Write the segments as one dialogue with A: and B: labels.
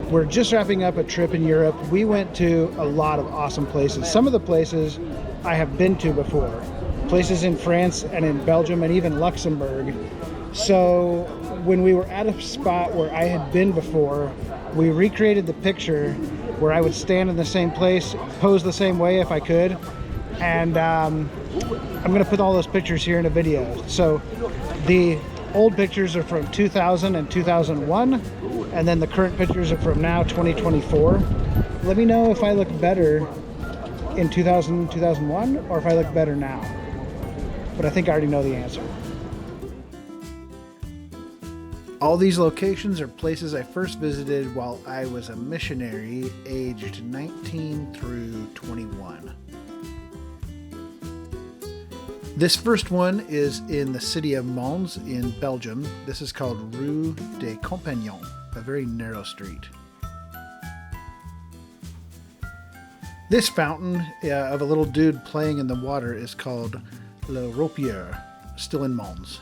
A: We're just wrapping up a trip in Europe. We went to a lot of awesome places. Some of the places I have been to before. Places in France and in Belgium and even Luxembourg. So when we were at a spot where I had been before, we recreated the picture where I would stand in the same place, pose the same way if I could. And I'm gonna put all those pictures here in a video. So the old pictures are from 2000 and 2001, and then the current pictures are from now, 2024. Let me know if I look better in 2000, 2001, or if I look better now. But I think I already know the answer. All these locations are places I first visited while I was a missionary, aged 19 through 21. This first one is in the city of Mons in Belgium. This is called Rue des Compagnons, a very narrow street. This fountain of a little dude playing in the water is called Le Ropieur, still in Mons.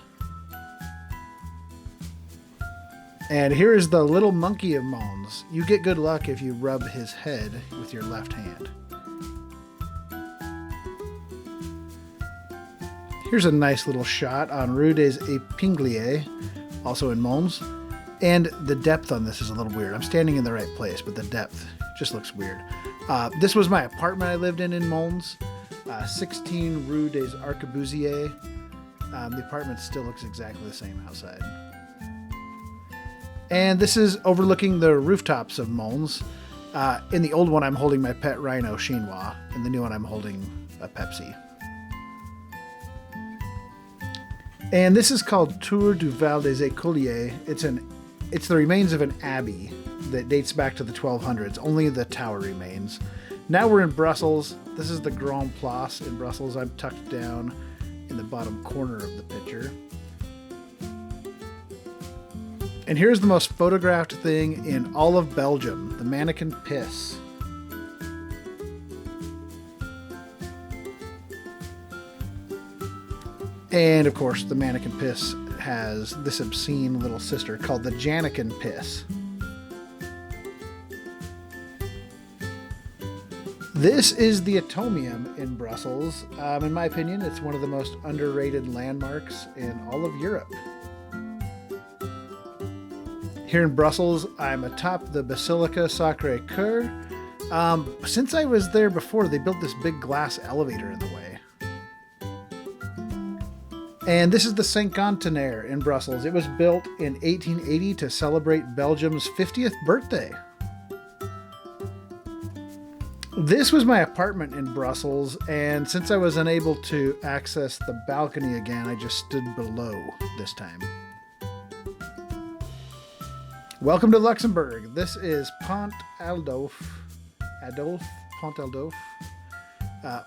A: And here is the little monkey of Mons. You get good luck if you rub his head with your left hand. Here's a nice little shot on Rue des Epingliers, also in Mons. And the depth on this is a little weird. I'm standing in the right place, but the depth just looks weird. This was my apartment I lived in Mons, 16 Rue des Arquebusiers. The apartment still looks exactly the same outside. And this is overlooking the rooftops of Mons. In the old one, I'm holding my pet rhino, Chinois. In the new one, I'm holding a Pepsi. And this is called Tour du Val des Ecoliers. It's the remains of an abbey that dates back to the 1200s. Only the tower remains. Now we're in Brussels. This is the Grand Place in Brussels. I'm tucked down in the bottom corner of the picture. And here's the most photographed thing in all of Belgium, the Manneken piss. And of course, the Manneken piss has this obscene little sister called the Janneken piss. This is the Atomium in Brussels. In my opinion, it's one of the most underrated landmarks in all of Europe. Here in Brussels, I'm atop the Basilica, Sacre, Coeur. Since I was there before, they built this big glass elevator in the way. And this is the Cinquantenaire in Brussels. It was built in 1880 to celebrate Belgium's 50th birthday. This was my apartment in Brussels, and since I was unable to access the balcony again, I just stood below this time. Welcome to Luxembourg. This is Pont Adolphe. Pont Adolphe.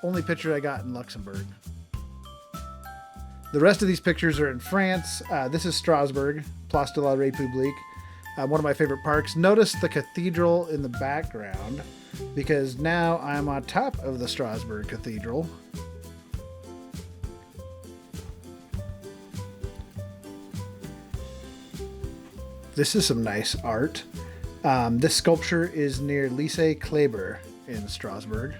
A: Only picture I got in Luxembourg. The rest of these pictures are in France. This is Strasbourg, Place de la République, one of my favorite parks. Notice the cathedral in the background, because now I'm on top of the Strasbourg Cathedral. This is some nice art. This sculpture is near Lycée Kléber in Strasbourg.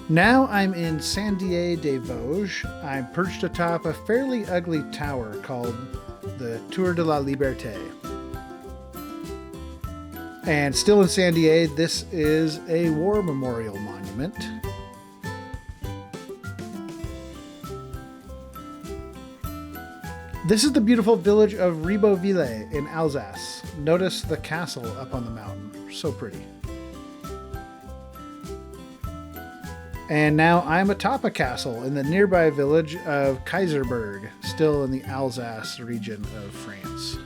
A: Now I'm in Die-des-Vosges. I'm perched atop a fairly ugly tower called the Tour de la Liberté. And still in Die, this is a war memorial monument. This is the beautiful village of Ribeauvillé in Alsace. Notice the castle up on the mountain. So pretty. And now I'm atop a castle in the nearby village of Kayserberg, still in the Alsace region of France.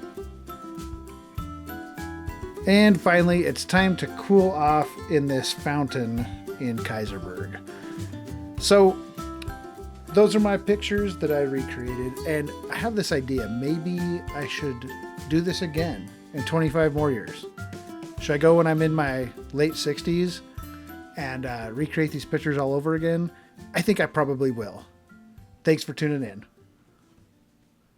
A: And finally, it's time to cool off in this fountain in Kayserberg. So, those are my pictures that I recreated, and I have this idea. Maybe I should do this again in 25 more years. Should I go when I'm in my late 60s and recreate these pictures all over again? I think I probably will. Thanks for tuning in.